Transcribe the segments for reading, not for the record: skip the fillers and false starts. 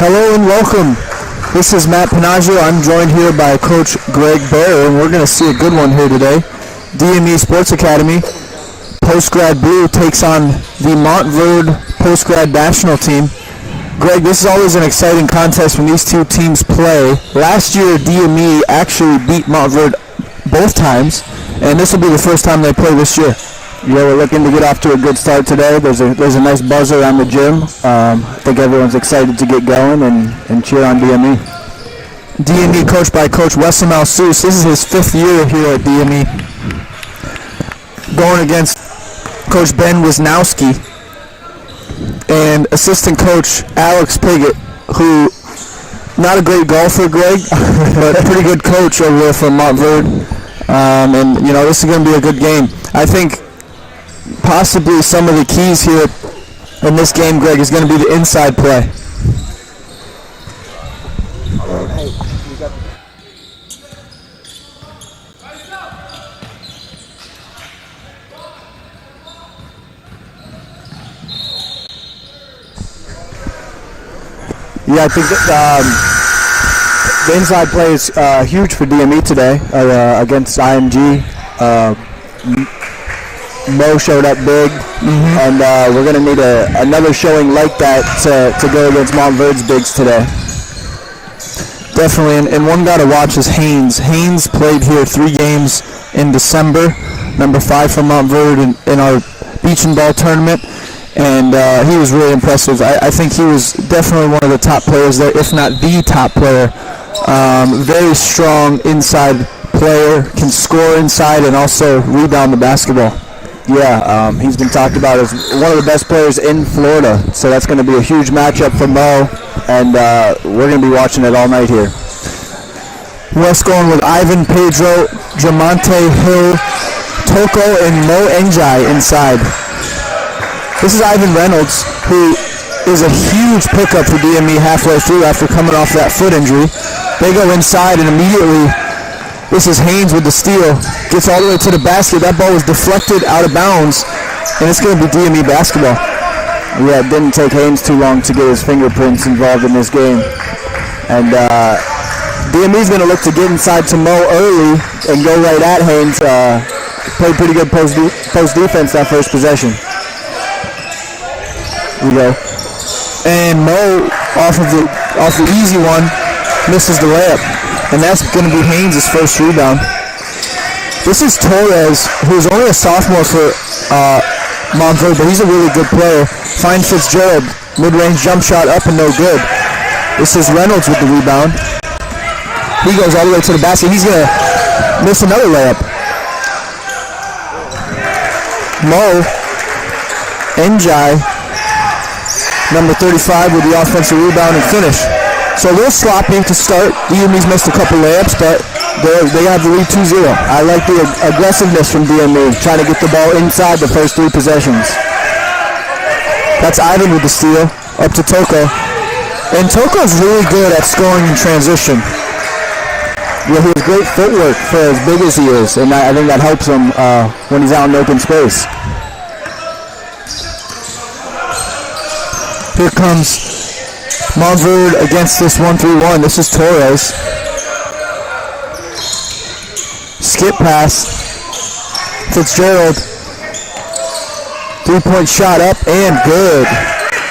Hello and welcome. This is Matt Panaggio. I'm joined here by Coach Greg Bear, and we're going to see a good one here today. DME Sports Academy, Postgrad Blue takes on the Montverde Postgrad National Team. Greg, this is always an exciting contest when these two teams play. Last year, DME actually beat Montverde both times, and this will be the first time they play this year. Yeah, we're looking to get off to a good start today. There's a nice buzz around the gym. I think everyone's excited to get going and cheer on DME. DME coached by Coach Wesley Malsous. This is his 5th year here at DME. Going against Coach Ben Wisnowski and assistant coach Alex Piggott, who, not a great golfer, Greg, but a pretty good coach over there from Montverde. And, you know, this is going to be a good game. I think possibly some of the keys here in this game, Greg, is going to be the inside play. Yeah, I think that, the inside play is huge for DME today against IMG. Mo showed up big, and we're going to need another showing like that to go against Montverde's bigs today. Definitely, and one guy to watch is Haynes. Haynes played here 3 games in December, number 5 from Montverde in our beach and ball tournament, and he was really impressive. I think he was definitely one of the top players there, if not the top player. Very strong inside player, can score inside and also rebound the basketball. Yeah, he's been talked about as one of the best players in Florida, so that's going to be a huge matchup for Mo, and we're going to be watching it all night here. West going with Ivan Pedro, Jamonte Hill, Toko, and Mo Njai inside. This is Ivan Reynolds, who is a huge pickup for DME halfway through after coming off that foot injury. They go inside and immediately, this is Haynes with the steal. Gets all the way to the basket. That ball was deflected out of bounds, and it's going to be DME basketball. Yeah, it didn't take Haynes too long to get his fingerprints involved in this game. And DME's going to look to get inside to Mo early and go right at Haynes. Played pretty good post defense that first possession. We go. And Mo, off the easy one, misses the layup. And that's going to be Haynes' first rebound. This is Torres, who's only a sophomore for Montverde, but he's a really good player. Finds Fitzgerald, mid-range jump shot up and no good. This is Reynolds with the rebound. He goes all the way to the basket. He's going to miss another layup. Mo Njai, number 35, with the offensive rebound and finish. So a little sloppy to start. DME's missed a couple layups, but they have the lead 2-0. I like the aggressiveness from DME, trying to get the ball inside the first 3 possessions. That's Ivan with the steal, up to Toko. And Toko's really good at scoring in transition. Yeah, he has great footwork for as big as he is, and I think that helps him when he's out in open space. Here comes Montverde against this 1-3-1. This is Torres. Skip pass. Fitzgerald. 3-point shot up and good.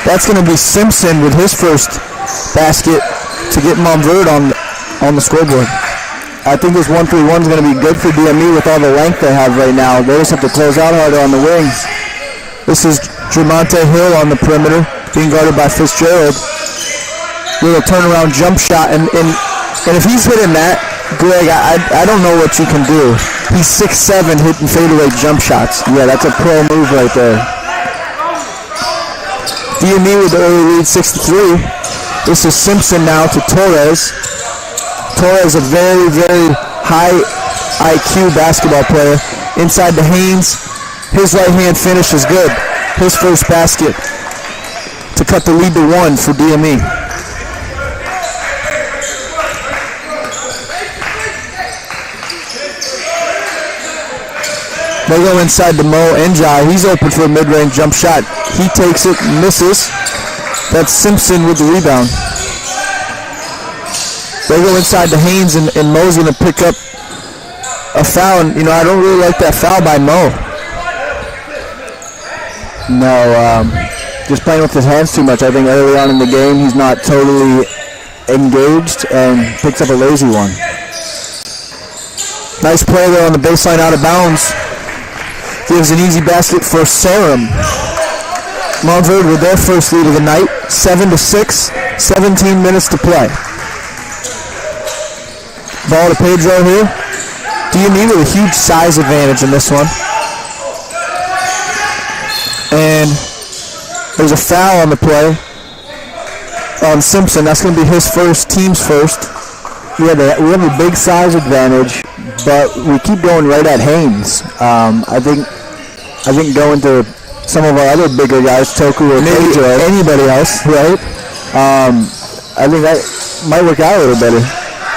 That's going to be Simpson with his first basket to get Montverde on the scoreboard. I think this 1-3-1 is going to be good for DME with all the length they have right now. They just have to close out harder on the wings. This is Jamonte Hill on the perimeter, being guarded by Fitzgerald. Little turnaround jump shot, and if he's hitting that, Greg, I don't know what you can do. He's 6'7", hitting fadeaway jump shots. Yeah, that's a pro move right there. DME with the early lead, 6-3. This is Simpson now to Torres. Torres, a very, very high IQ basketball player. Inside to Haynes. His right-hand finish is good. His first basket to cut the lead to 1 for DME. They go inside to Mo Njai. He's open for a mid-range jump shot. He takes it, misses. That's Simpson with the rebound. They go inside to Haynes, and Mo's going to pick up a foul. And, I don't really like that foul by Mo. No, just playing with his hands too much. I think early on in the game he's not totally engaged and picks up a lazy one. Nice play there on the baseline out of bounds. Gives an easy basket for Sarum. Montverde with their first lead of the night, 7-6, 17 minutes to play. Ball to Pedro here. DME with a huge size advantage in this one. And there's a foul on the play on Simpson. That's going to be his first, team's first. Yeah, we have a big size advantage, but we keep going right at Haynes. I think going to some of our other bigger guys, Toku or maybe Pedro, anybody else, right? I think that might work out a little better.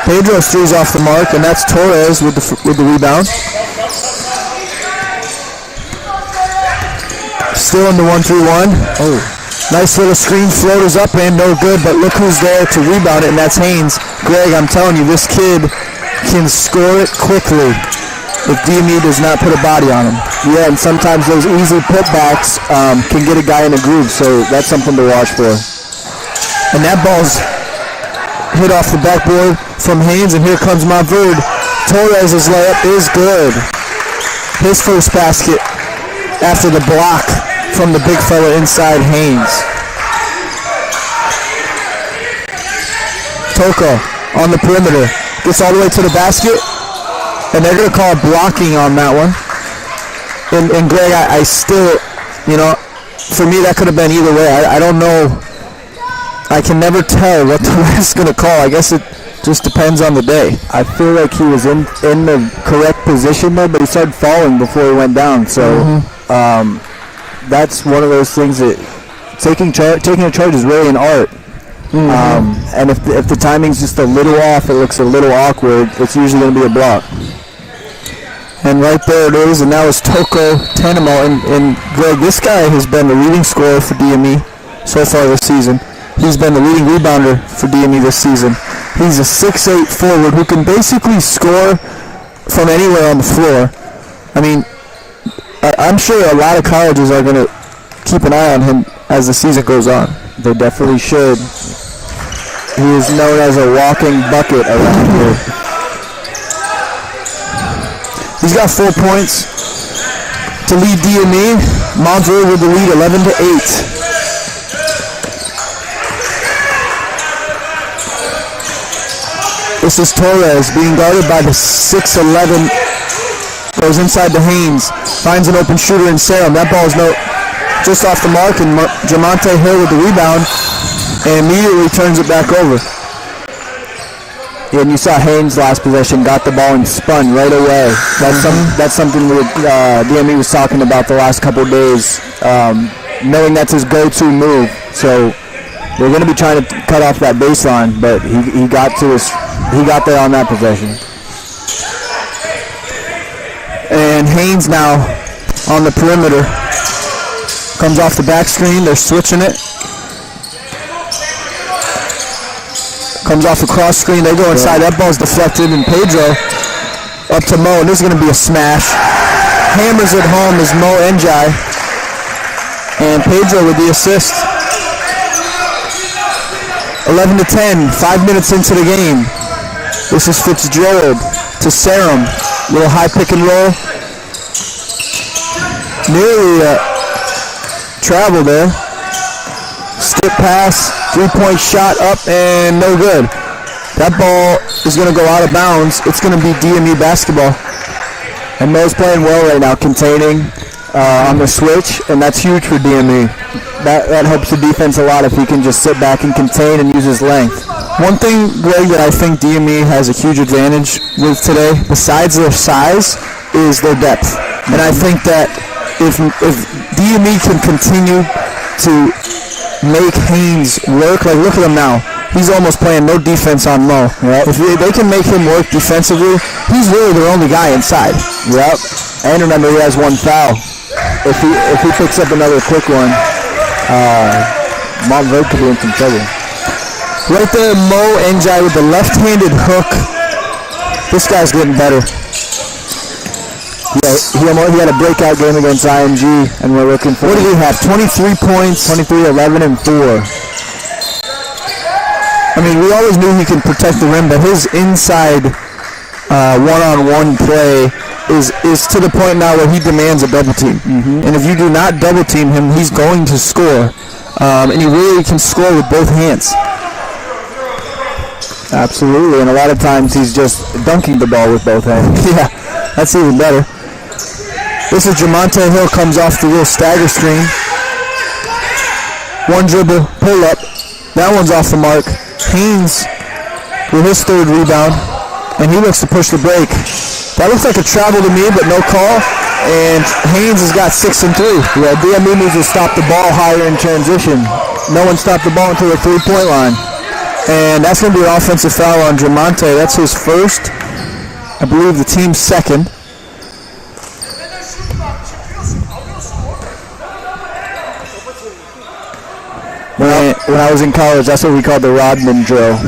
Pedro threes off the mark, and that's Torres with the rebound. Still in the 1-3-1. Oh, nice little screen floaters up and no good, but look who's there to rebound it, and that's Haynes. Greg, I'm telling you, this kid can score it quickly if DME does not put a body on him. Yeah, and sometimes those easy putbacks can get a guy in a groove, so that's something to watch for. And that ball's hit off the backboard from Haynes, and here comes Montverde. Torres' layup is good. His first basket after the block from the big fella inside Haynes. Toko on the perimeter. Gets all the way to the basket, and they're going to call blocking on that one. And Greg, I still, for me that could have been either way. I don't know. I can never tell what the ref's going to call. I guess it just depends on the day. I feel like he was in the correct position there, but he started falling before he went down. So that's one of those things that taking a charge is really an art. And if the timing's just a little off, it looks a little awkward, it's usually going to be a block. And right there it is, and that was Toko Tenemo. And Greg, this guy has been the leading scorer for DME so far this season. He's been the leading rebounder for DME this season. He's a 6'8" forward who can basically score from anywhere on the floor. I mean, I'm sure a lot of colleges are going to keep an eye on him as the season goes on. They definitely should. He is known as a walking bucket around here. He's got 4 points to lead DME. Montverde with the lead 11-8. This is Torres being guarded by the 6'11". Goes inside to Haynes. Finds an open shooter in Sarum. That ball is just off the mark, and Jamonte Hill with the rebound and immediately turns it back over. Yeah, and you saw Haynes last possession, got the ball and spun right away. That's something that DME was talking about the last couple of days, knowing that's his go-to move. So they're going to be trying to cut off that baseline, but he got there on that possession. And Haynes now on the perimeter. Comes off the back screen. They're switching it. Comes off the cross screen. They go inside. That ball's deflected, and Pedro up to Mo, and this is going to be a smash. Hammers it home is Mo Njai. And Pedro with the assist. 11-10, 5 minutes into the game. This is Fitzgerald to Sarum. Little high pick and roll. Nearly travel there. Skip pass, 3-point shot up and no good. That ball is going to go out of bounds. It's going to be DME basketball. And Mo's playing well right now, containing on the switch, and that's huge for DME. That helps the defense a lot if he can just sit back and contain and use his length. One thing, Greg, that I think DME has a huge advantage with today, besides their size, is their depth. And I think that if DME can continue to make Haynes work, like look at him now. He's almost playing no defense on Mo. Yep. If they can make him work defensively, he's really their only guy inside. Yep. And remember, he has one foul. If he picks up another quick one, Montverde could be in some trouble. Right there, Mo Njai with the left-handed hook. This guy's getting better. Yeah, he had a breakout game against IMG, and we're looking for... What did he have? 23 points. 23, 11, and 4. I mean, we always knew he could protect the rim, but his inside one-on-one play is to the point now where he demands a double team. And if you do not double team him, he's going to score. And he really can score with both hands. Absolutely, and a lot of times he's just dunking the ball with both hands. Yeah, that's even better. This is Jamonte Hill, comes off the little stagger screen. One dribble, pull up. That one's off the mark. Haynes with his third rebound, and he looks to push the break. That looks like a travel to me, but no call. And Haynes has got 6 and 3. Yeah, DME needs to stop the ball higher in transition. No one stopped the ball until the three-point line. And that's going to be an offensive foul on Jamonte. That's his first. I believe the team's second. When I was in college, that's what we called the Rodman drill.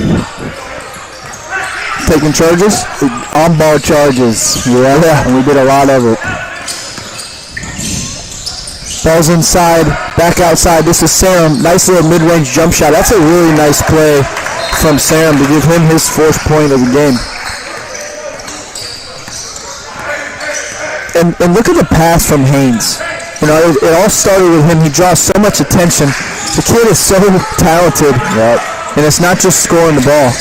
Taking charges? On-ball charges. Yeah, and we did a lot of it. Ball's inside, back outside. This is Sarum. Nice little mid-range jump shot. That's a really nice play from Sarum to give him his 4th point of the game. And look at the pass from Haynes. You know, it all started with him. He draws so much attention. The kid is so talented. Yep. And it's not just scoring the ball.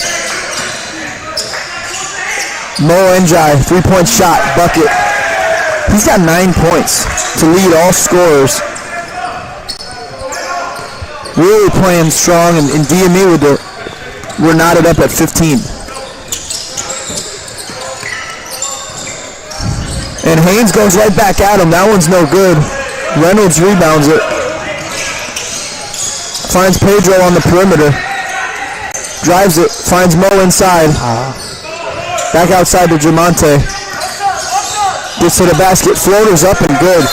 Mo Njai, 3-point shot, bucket. He's got 9 points to lead all scorers. Really playing strong, and DME we're knotted up at 15. And Haynes goes right back at him. That one's no good. Reynolds rebounds it. Finds Pedro on the perimeter. Drives it. Finds Mo inside. Back outside to Jamonte. Gets to the basket. Floaters up and good.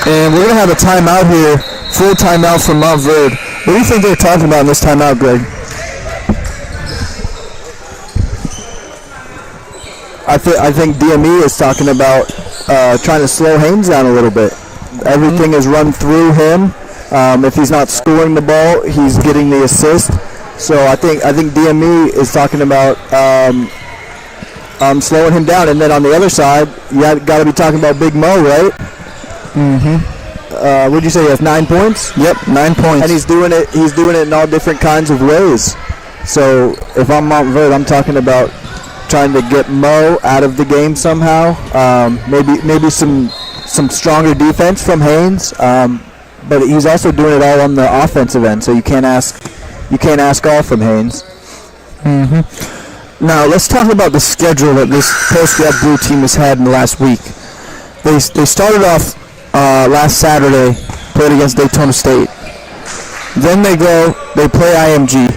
And we're going to have a timeout here. Full timeout from Montverde. What do you think they're talking about in this timeout, Greg? I think DME is talking about trying to slow Haynes down a little bit. Everything is run through him. If he's not scoring the ball, he's getting the assist. So I think DME is talking about slowing him down. And then on the other side, you got to be talking about Big Mo, right? What'd you say? He has 9 points? Yep, 9 points. And he's doing it in all different kinds of ways. So if I'm Montverde, I'm talking about trying to get Mo out of the game somehow. Maybe some stronger defense from Haynes. But he's also doing it all on the offensive end, so you can't ask all from Haynes. Now let's talk about the schedule that this post-grad Blue team has had in the last week. They started off last Saturday, played against Daytona State. Then they play IMG,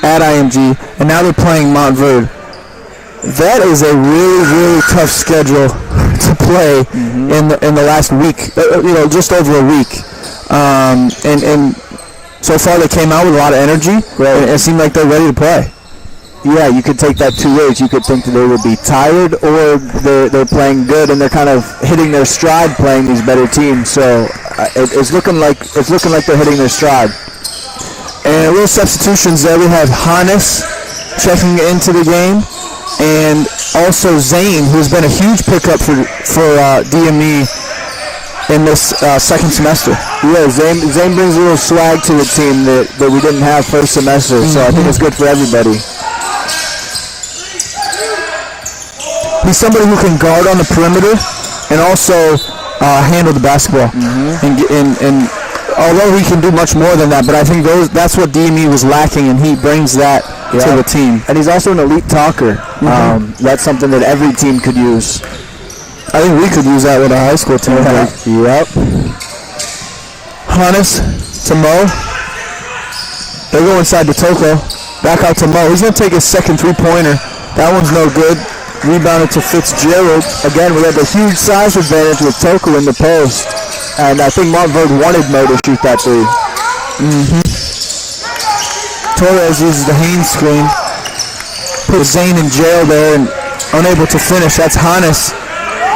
at IMG, and now they're playing Montverde. That is a really, really tough schedule to play in the last week. Just over a week. And so far they came out with a lot of energy. Right. And it seemed like they're ready to play. Yeah, you could take that two ways. You could think that they would be tired, or they're playing good and they're kind of hitting their stride playing these better teams. So it's looking like they're hitting their stride. And a little substitutions there. We have Hannes checking into the game, and also Zane, who's been a huge pickup for DME in this second semester. Yeah, Zane brings a little swag to the team that we didn't have first semester, so I think it's good for everybody. He's somebody who can guard on the perimeter and also handle the basketball. And although he can do much more than that, but I think that's what DME was lacking, and he brings that to the team. And he's also an elite talker. That's something that every team could use. I think we could use that with a high school team. Yep. Hannes to Mo. They go inside to Toko. Back out to Mo. He's going to take his second three-pointer. That one's no good. Rebounded to Fitzgerald. Again, we had a huge size advantage with Toko in the post. And I think Montverde wanted Mo to shoot that three. Torres uses the Haynes screen. Puts Zane in jail there and unable to finish. That's Hannes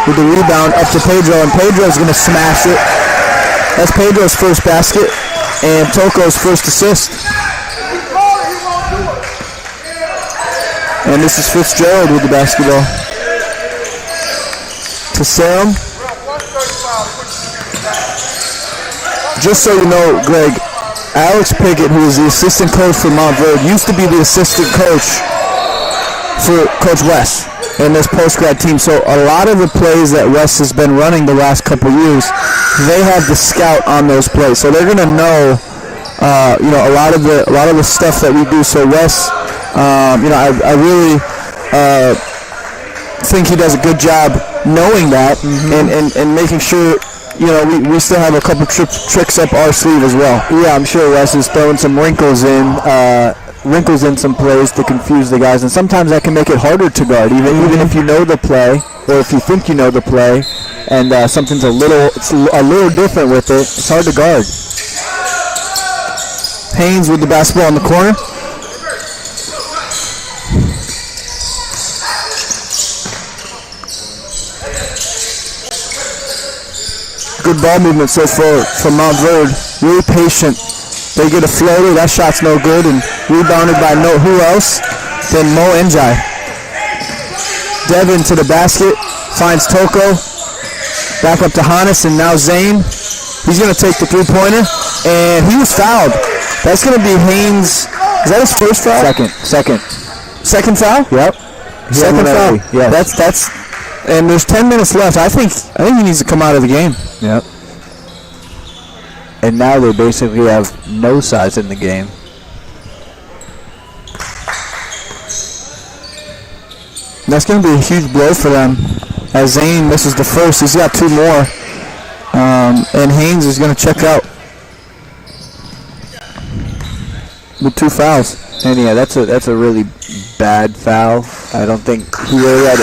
with the rebound up to Pedro, and Pedro's going to smash it. That's Pedro's first basket and Toko's first assist. And this is Fitzgerald with the basketball. To Sam. Just so you know, Greg, Alex Pickett, who is the assistant coach for Montverde, used to be the assistant coach for Coach Wes in this post-grad team. So a lot of the plays that Wes has been running the last couple years, they have the scout on those plays. So they're going to know, a lot of the stuff that we do. So Wes, I really think he does a good job knowing that and making sure. We still have a couple tricks up our sleeve as well. Yeah, I'm sure Wes is throwing some wrinkles in some plays to confuse the guys, and sometimes that can make it harder to guard, even if you know the play, or if you think you know the play, and something's a little different with it. It's hard to guard. Haynes with the basketball in the corner. Good ball movement so far from Montverde. Really patient. They get a floater. That shot's no good, and rebounded by who else than Mo Njai. Devin to the basket. Finds Toko. Back up to Hannes, and now Zane. He's going to take the three-pointer, and he was fouled. That's going to be Haynes. Is that his first foul? Second foul? Yep. Second foul. Yeah. That's. And there's 10 minutes left. I think he needs to come out of the game. Yep. And now they basically have no size in the game. That's going to be a huge blow for them as Zane misses the first. He's got two more. And Haynes is going to check out with two fouls. And yeah, that's a really bad foul. I don't think he really had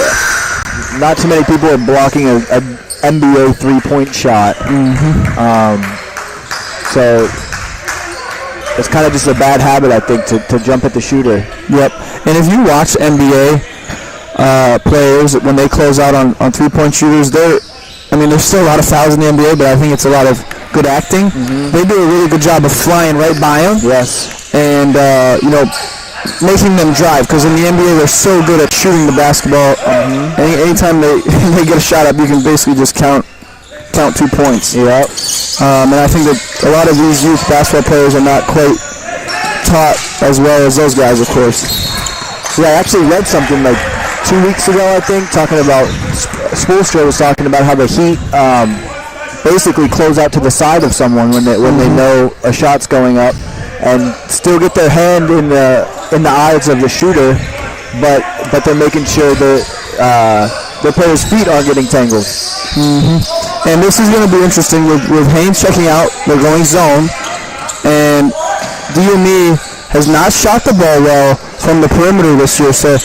not too many people are blocking a NBA three-point shot. So it's kind of just a bad habit, I think, to jump at the shooter. Yep. And if you watch NBA players, when they close out on three-point shooters, there's still a lot of fouls in the NBA, but I think it's a lot of good acting. They do a really good job of flying right by them. Yes. And, making them drive, because in the NBA they're so good at shooting the basketball. Anytime they get a shot up, you can basically just count 2 points. Yeah. And I think that a lot of these youth basketball players are not quite taught as well as those guys, of course. Yeah, I actually read something like 2 weeks ago, I think, talking about Spoelstra was talking about how the Heat basically close out to the side of someone when they know a shot's going up, and still get their hand in the eyes of the shooter, but they're making sure that the players' feet aren't getting tangled. And this is going to be interesting with Haynes checking out. They're going zone, and DME has not shot the ball well from the perimeter this year, so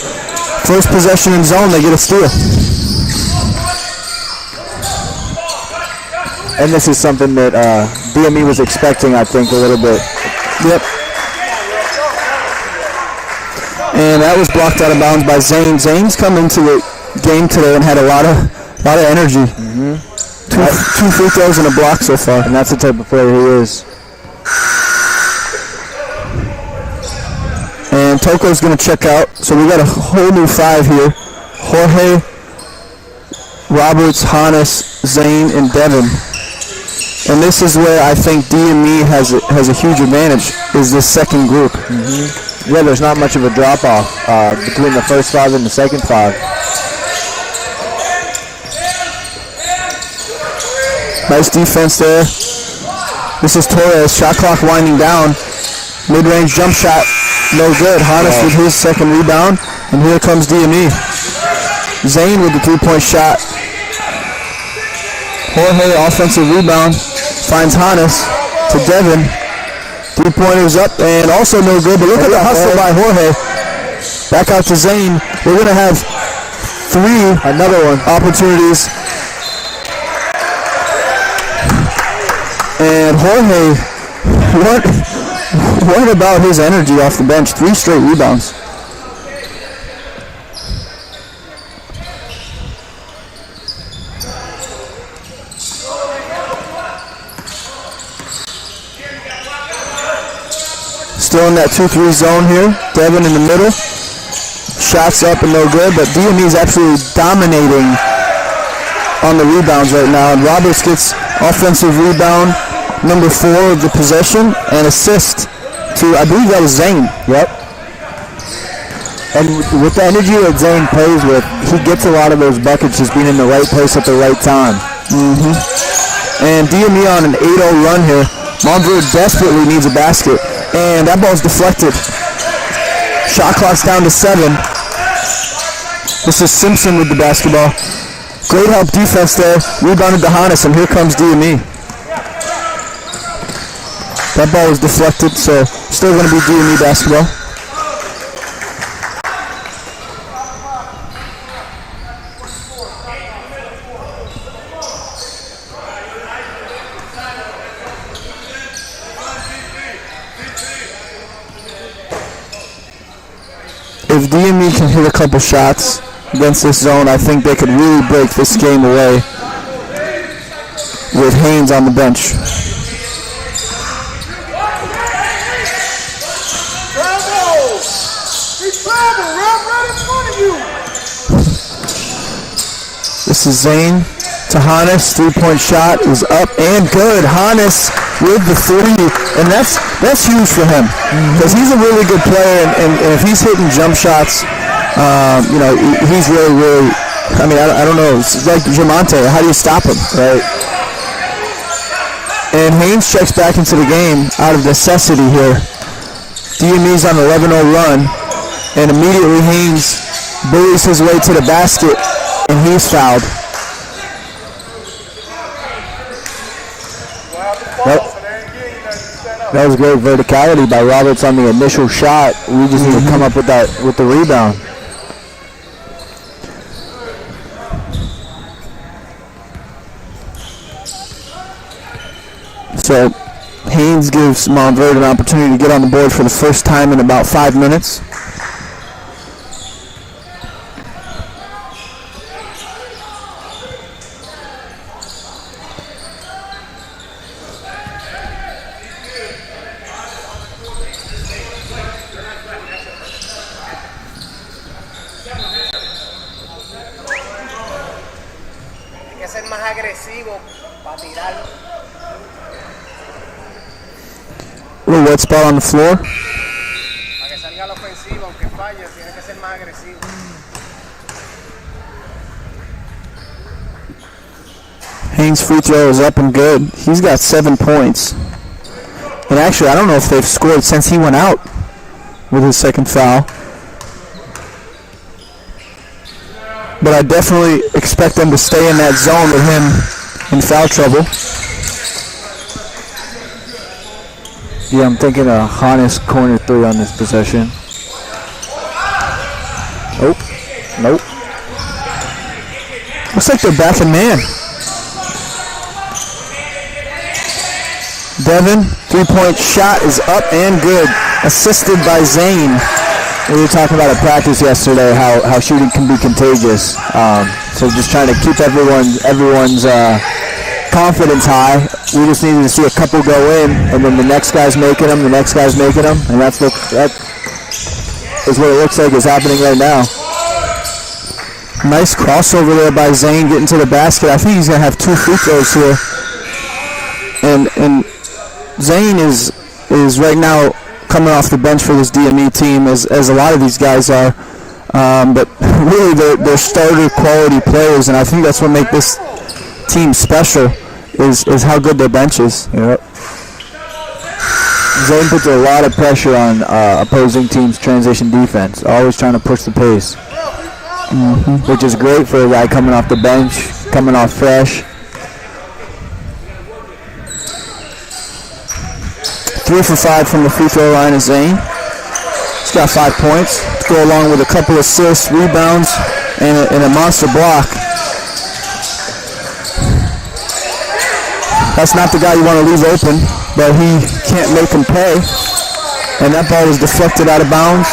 first possession in zone, they get a steal. And this is something that DME was expecting, I think, a little bit. Yep. And that was blocked out of bounds by Zane. Zane's come into the game today and had a lot of energy. Two free throws and a block so far. And that's the type of player he is. And Toko's going to check out. So we got a whole new five here. Jorge, Roberts, Hannes, Zane, and Devin. And this is where I think DME has a huge advantage, is this second group. Yeah, there's not much of a drop-off between the first five and the second five. Nice defense there. This is Torres. Shot clock winding down. Mid-range jump shot, no good. Hannes with his second rebound. And here comes DME. Zane with the three-point shot. Jorge, offensive rebound, finds Hannes to Devin. Three-pointers up and also no good, but look at the hustle by Jorge. Back out to Zane. We're going to have another one, opportunities. And Jorge, What about his energy off the bench? 3 straight rebounds. Still in that 2-3 zone here. Devin in the middle. Shots up and no good, but DME is absolutely dominating on the rebounds right now. And Roberts gets offensive rebound number 4 of the possession and assist to, I believe that was Zane. Yep. And with the energy that Zane plays with, he gets a lot of those buckets just being in the right place at the right time. And DME on an 8-0 run here. Montverde desperately needs a basket. And that ball's deflected. Shot clock's down to 7. This is Simpson with the basketball. Great help defense there. Rebounded to Hannes, and here comes DME. That ball was deflected, so still going to be DME basketball. If DME can hit a couple shots against this zone, I think they could really break this game away with Haynes on the bench. This is Zane to Hannes. 3-point shot is up and good. Hannes with the 3, and that's huge for him because he's a really good player, and if he's hitting jump shots, he's really. I mean, I don't know. It's like Jamonte. How do you stop him, right? And Haynes checks back into the game out of necessity here. DME's on an 11-0 run, and immediately Haynes bullies his way to the basket, and he's fouled. That was great verticality by Roberts on the initial shot. We just need to come up with the rebound. So Haynes gives Montverde an opportunity to get on the board for the first time in about 5 minutes. Little wet spot on the floor. Haynes' free throw is up and good. He's got 7 points. And actually, I don't know if they've scored since he went out with his second foul. But I definitely expect them to stay in that zone with him in foul trouble. Yeah, I'm thinking a Hannes corner 3 on this possession. Nope. Looks like they're backing man. Devin, 3-point shot is up and good. Assisted by Zane. We were talking about at practice yesterday how shooting can be contagious. So just trying to keep everyone's confidence high. We just needed to see a couple go in, and then the next guy's making them, and that is what it looks like is happening right now. Nice crossover there by Zane getting to the basket. I think he's going to have 2 free throws here. And Zane is right now coming off the bench for this DME team, as a lot of these guys are. But really, they're starter quality players, and I think that's what makes this team special. Is how good their bench is. Yep. Zane puts a lot of pressure on opposing teams' transition defense, always trying to push the pace, which is great for a guy coming off the bench, coming off fresh. 3 for 5 from the free throw line is Zane. He's got 5 points to go along with a couple assists, rebounds, and a monster block. That's not the guy you want to leave open, but he can't make him pay. And that ball was deflected out of bounds.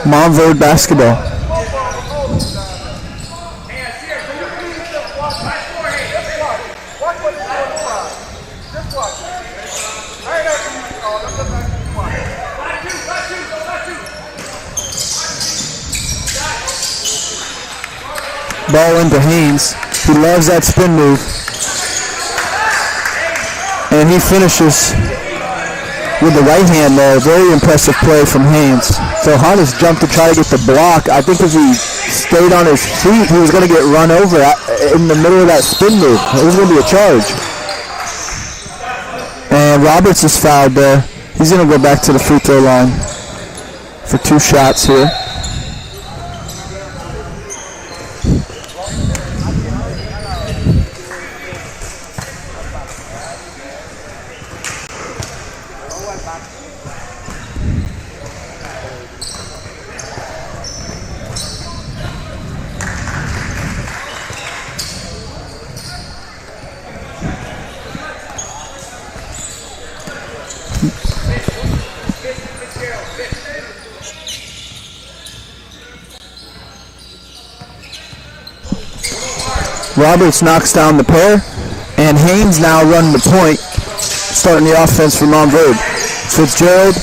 Montverde basketball. Ball into Haynes. He loves that spin move. And he finishes with the right hand there. Very impressive play from Haynes. So Hannes jumped to try to get the block. I think if he stayed on his feet, he was going to get run over in the middle of that spin move. It was going to be a charge. And Roberts is fouled there. He's going to go back to the free throw line for 2 shots here. Roberts knocks down the pair, and Haynes now running the point, starting the offense for Montverde. Fitzgerald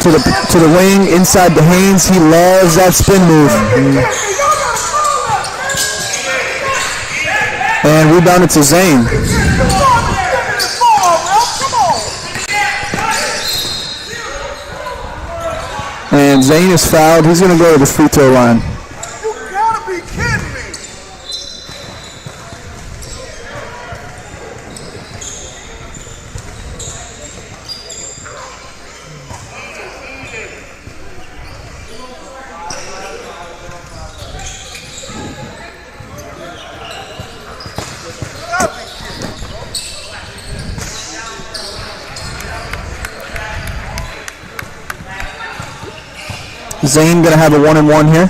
to the wing, inside to Haynes. He loves that spin move. And rebounded to Zane. And Zane is fouled. He's going to go to the free throw line. Zane going to have a 1-and-1 here.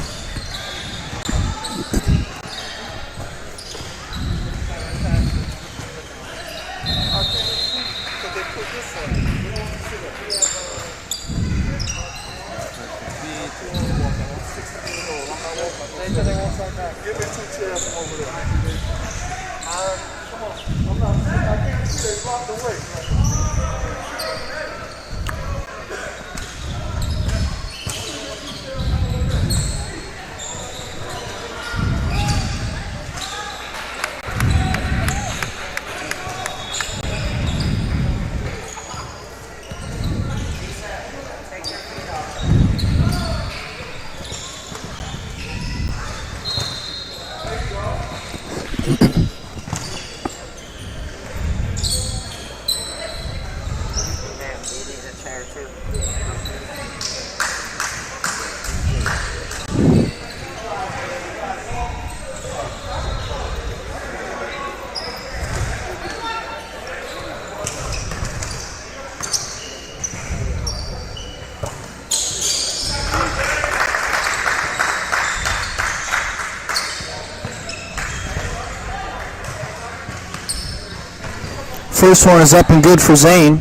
First one is up and good for Zane.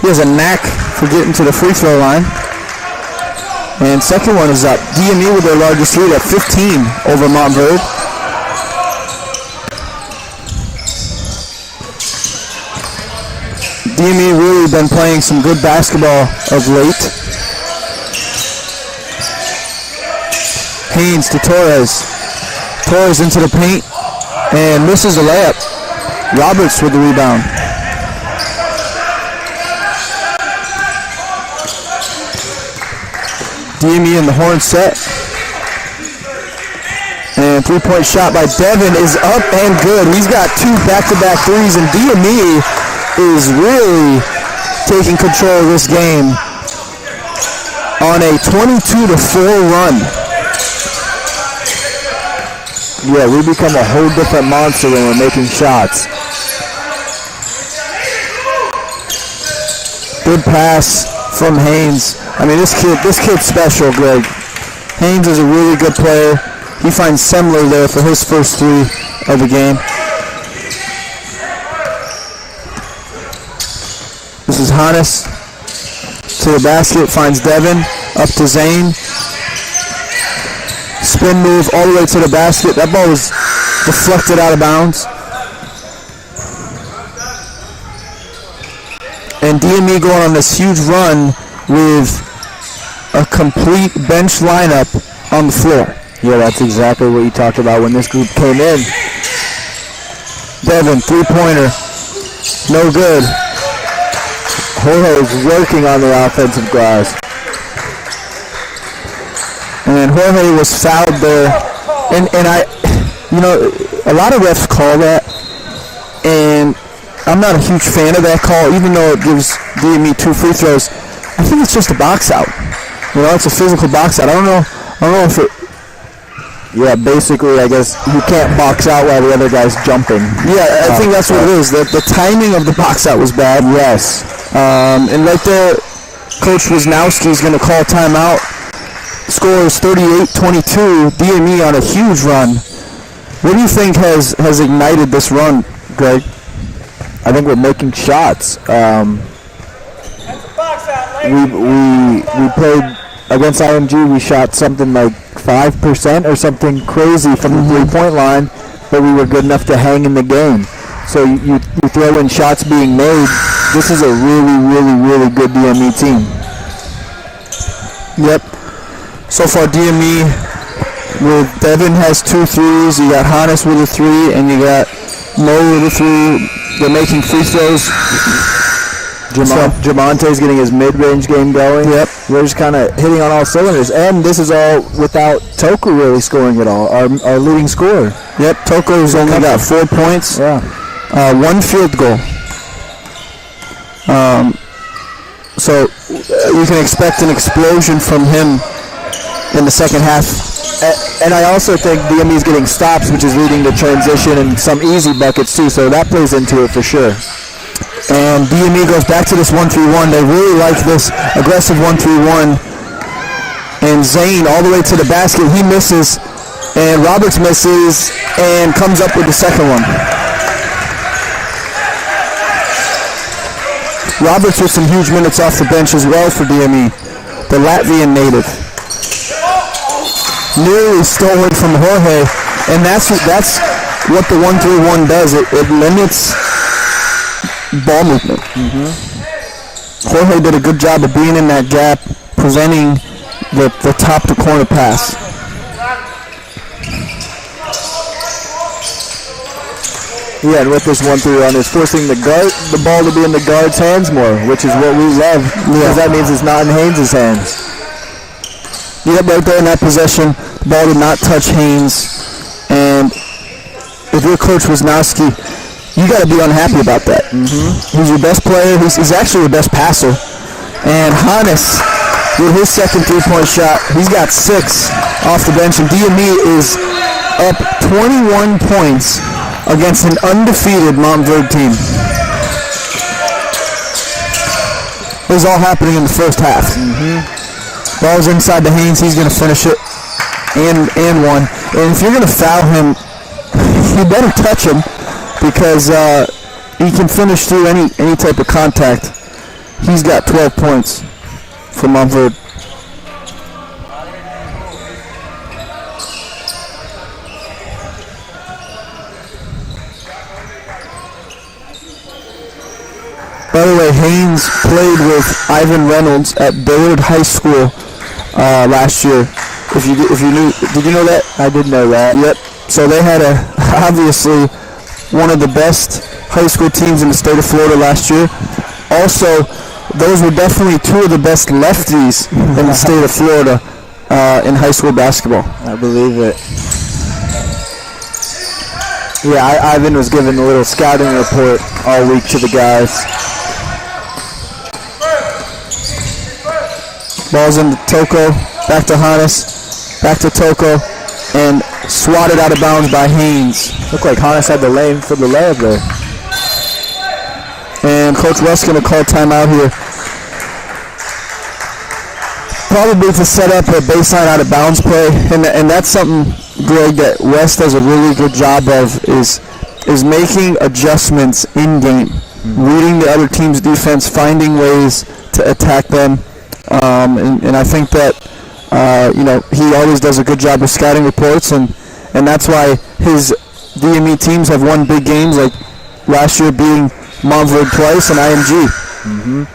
He has a knack for getting to the free throw line. And second one is up. DME with their largest lead at 15 over Montverde. DME really been playing some good basketball of late. Haynes to Torres. Torres into the paint and misses the layup. Roberts with the rebound. DME in the horn set. And three-point shot by Devin is up and good. He's got 2 back-to-back threes, and DME is really taking control of this game on a 22-4 run. Yeah, we become a whole different monster when we're making shots. Good pass from Haynes. I mean, this kid's special, Greg. Haynes is a really good player. He finds Semler there for his first 3 of the game. Hannes to the basket, finds Devin, up to Zane. Spin move all the way to the basket. That ball was deflected out of bounds. And DME going on this huge run with a complete bench lineup on the floor. Yeah, that's exactly what you talked about when this group came in. Devin, three-pointer. No good. Jorge is working on the offensive glass. And Jorge was fouled there. And I, a lot of refs call that. And I'm not a huge fan of that call, even though it gives DME 2 free throws. I think it's just a box out. It's a physical box out. I don't know if it... Yeah, basically, I guess you can't box out while the other guy's jumping. Yeah, I think that's what it is. The timing of the box out was bad. Yes. And right there, Coach Wisnowski is going to call timeout. Score is 38-22. DME on a huge run. What do you think has ignited this run, Greg? I think we're making shots. We played against IMG. We shot something like 5% or something crazy from the three-point line, but we were good enough to hang in the game. So you throw in shots being made. This is a really, really, really good DME team. Yep. So far, DME with Devin has 2 threes. You got Hannes with a 3, and you got Mo with a 3. They're making free throws. Jamonte's getting his mid-range game going. Yep. We're just kind of hitting on all cylinders. And this is all without Toku really scoring at all, our leading scorer. Yep, Toku's only got 4 points. Yeah. 1 field goal. So you can expect an explosion from him in the second half. And I also think DME is getting stops, which is leading to transition and some easy buckets too, so that plays into it for sure. And DME goes back to this 1-3-1. They really like this aggressive 1-3-1. And Zane all the way to the basket. He misses, and Roberts misses, and comes up with the second one. Roberts with some huge minutes off the bench as well for DME, the Latvian native. Nearly stolen from Jorge, and that's what the 1-3-1 does. It limits ball movement. Jorge did a good job of being in that gap, presenting the top to corner pass. Yeah, and with this 1-3-1, it's forcing the ball to be in the guard's hands more, which is what we love, because that means it's not in Haynes' hands. Yep, right there in that possession, the ball did not touch Haynes, and if you're Coach Wisnowski, you got to be unhappy about that. He's your best player. He's actually your best passer. And Hannes, with his second three-point shot, he's got 6 off the bench, and DME is up 21 points against an undefeated Montverde team. It was all happening in the first half. Ball's inside to Haynes. He's going to finish it and one. And if you're going to foul him, you better touch him, because he can finish through any type of contact. He's got 12 points for Montverde. By the way, Haynes played with Ivan Reynolds at Baylor High School last year. If you knew, did you know that? I did know that. Yep. So they had obviously one of the best high school teams in the state of Florida last year. Also, those were definitely 2 of the best lefties in the state of Florida in high school basketball. I believe it. Yeah, Ivan was giving a little scouting report all week to the guys. Ball's into Toko, back to Hannes, back to Toko, and swatted out of bounds by Haynes. Looked like Hannes had the lane for the layup there. And Coach West's going to call timeout here. Probably to set up a baseline out of bounds play, and that's something, Greg, that West does a really good job of, is making adjustments in game. reading the other team's defense, finding ways to attack them. And I think that, he always does a good job of scouting reports, and that's why his DME teams have won big games, like last year beating Montverde twice and IMG.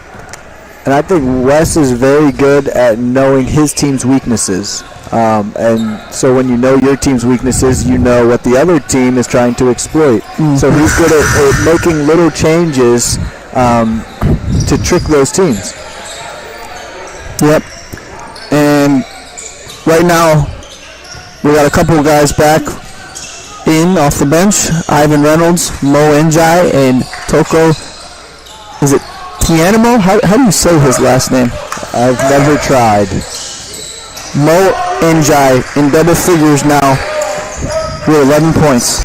And I think Wes is very good at knowing his team's weaknesses. And so when you know your team's weaknesses, you know what the other team is trying to exploit. So he's good at making little changes to trick those teams. Yep. And right now, we got a couple of guys back in off the bench. Ivan Reynolds, Mo Njai, and Toko. Is it Tianimo? How do you say his last name? I've never tried. Mo Njai in double figures now with 11 points.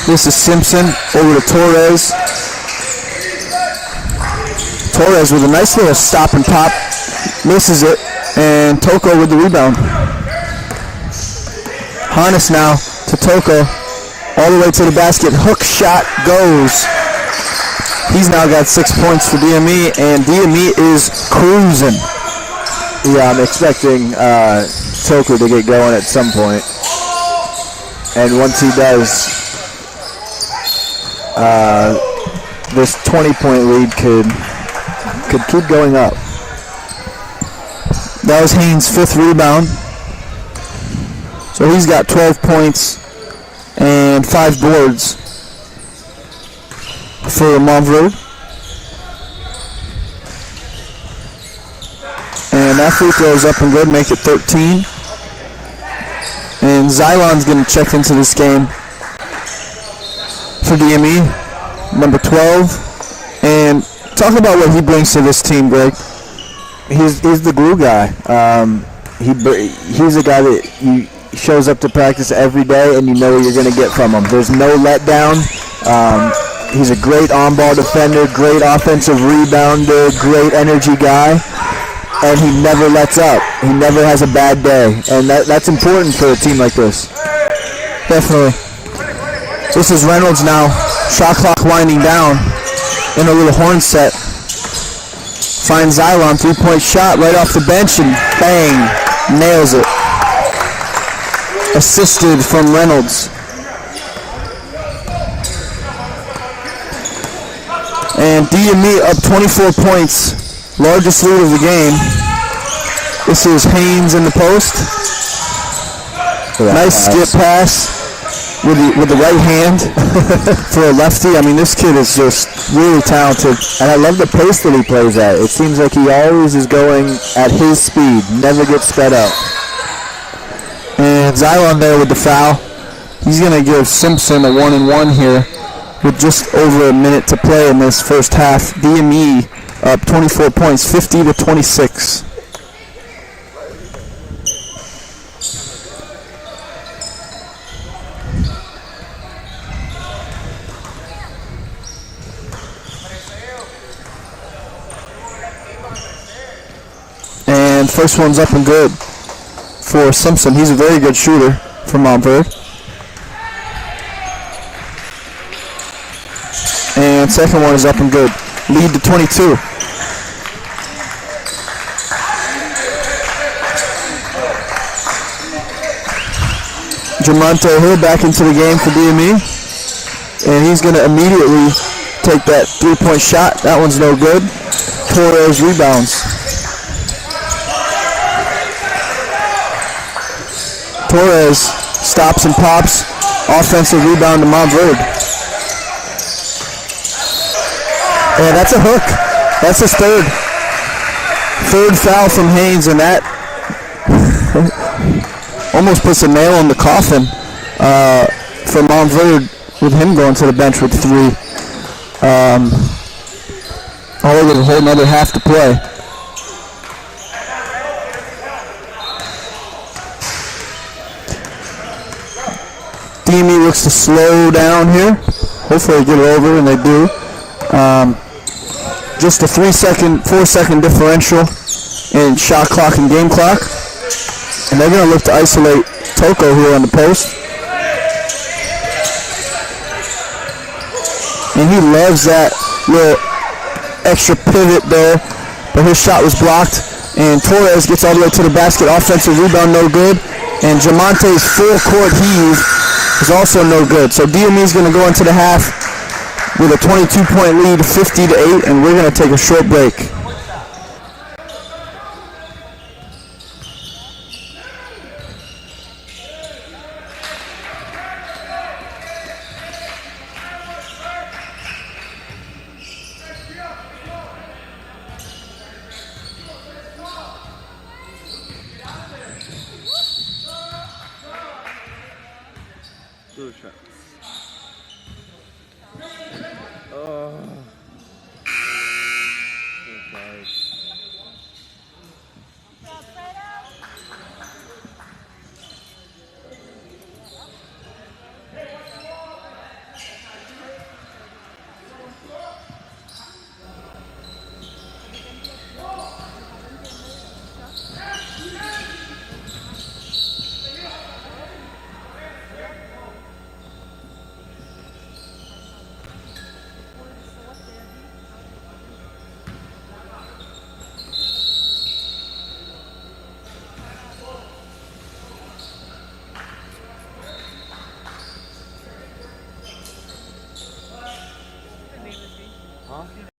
This is Simpson over to Torres. Torres with a nice little stop and pop. Misses it. And Toko with the rebound. Hannes now to Toko. All the way to the basket. Hook shot goes. He's now got 6 points for DME, and DME is cruising. Yeah, I'm expecting Toko to get going at some point. And once he does, this 20-point lead could keep going up. That was Haynes' 5th rebound. So he's got 12 points and 5 boards for Montverde. And that free throw is up and good, make it 13. And Xylon's going to check into this game for DME, number 12. And talk about what he brings to this team, Greg. He's the glue guy. He's a guy that shows up to practice every day, and you know what you're going to get from him. There's no letdown. He's a great on-ball defender, great offensive rebounder, great energy guy, and he never lets up. He never has a bad day, and that's important for a team like this. Definitely. This is Reynolds now. Shot clock winding down in a little horn set. Finds Xylon, 3-point shot right off the bench, and bang, nails it. Assisted from Reynolds. And DME up 24 points, largest lead of the game. This is Haynes in the post. Nice skip pass with the right hand for a lefty. I mean, this kid is just really talented. And I love the pace that he plays at. It seems like he always is going at his speed, never gets sped up. And Xylon there with the foul. He's going to give Simpson a 1-and-1 here with just over a minute to play in this first half. DME up 24 points, 50-26. And first one's up and good for Simpson. He's a very good shooter for Montverde. And second one is up and good. Lead to 22. Jamonte Hill back into the game for DME. And he's going to immediately take that 3-point shot. That one's no good. Torres rebounds. Torres stops and pops. Offensive rebound to Montverde. And that's a hook. That's his third. Third foul from Haynes, and that almost puts a nail in the coffin for Montverde with him going to the bench with 3. With a whole nother half to play. DME looks to slow down here. Hopefully they get it over, and they do. Just a 4-second differential in shot clock and game clock. And they're going to look to isolate Toko here on the post. And he loves that little extra pivot there. But his shot was blocked. And Torres gets all the way to the basket. Offensive rebound, no good. And Jamonte's full court heave is also no good. So DME is going to go into the half with a 22-point lead, 50-8, and we're going to take a short break. Good shot.